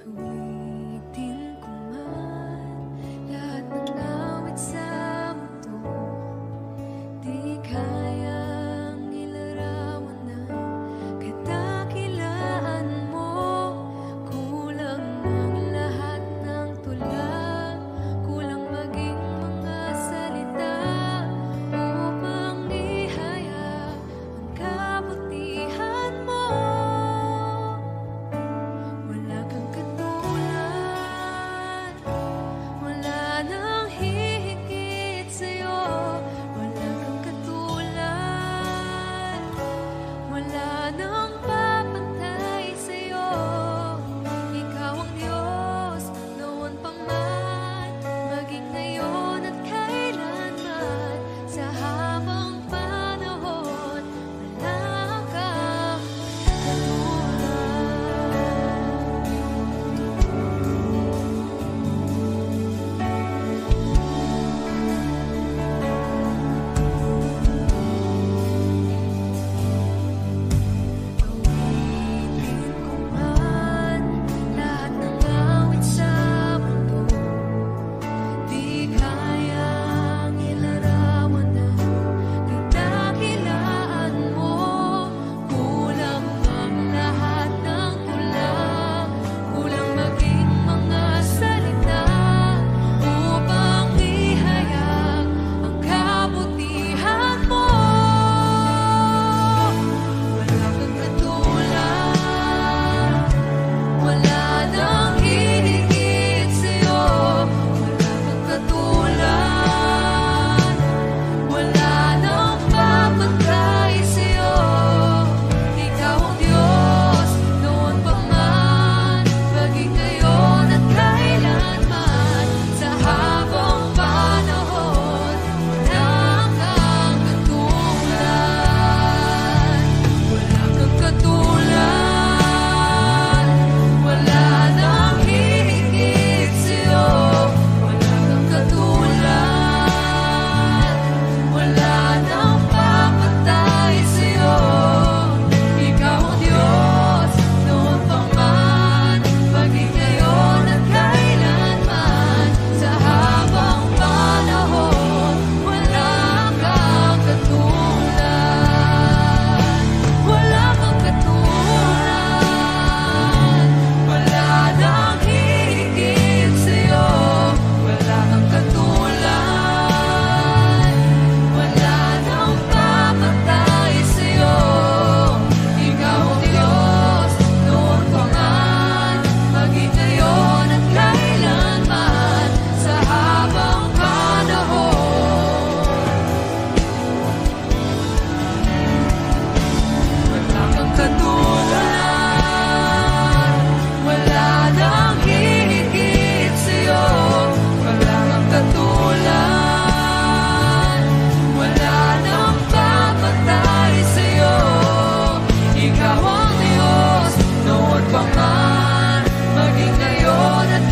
Awitin ko man lahat ng awit sa mundo, di kayang ilarawan ng kadakilaan mo. Kulang ang lahat ng tula, kulang maging mga salita upang ihayag ang kabutihan mo. Wala kang katulad, wala nang hihigit sa'yo. Wala kang katulad, wala nang papantay sa'yo. Ikaw ang Diyos, noon pa man, maging ngayon at kailanman. Sa habang panahon, wala kang awitin ko man lahat ng awit sa mundo, di kayang ilarawan ng kadakilaan mo. Kulang ang lahat ng tula, kulang maging mga salita upang ihayag ang kabutihan mo. Wala kang katulad, wala nang hihigit sa'yo. Wala kang katulad, wala nang papantay sa'yo. Ikaw ang Diyos, noon pa man, maging ngayon at kailanman. Sa habang panahon, wala kang katulad. Wala kang katulad, wala nang hihigit sa'yo. Wala kang katulad, wala nang papantay sa'yo. Ikaw ang Diyos, noon pa man, maging ngayon at kailanman. Sa habang panahon, wala kang katulad. Wala kang katulad, wala nang hihigit sa'yo. Wala kang katulad, wala nang papantay sa'yo. Ikaw ang Diyos, noon pa man, maging ngayon at kailanman. Sa habang panahon, wala kang katulad, wala nang hihigit sa'yo. Wala kang katulad, wala nang papantay sa'yo. Ikaw ang Diyos, noon pa man, maging ngayon at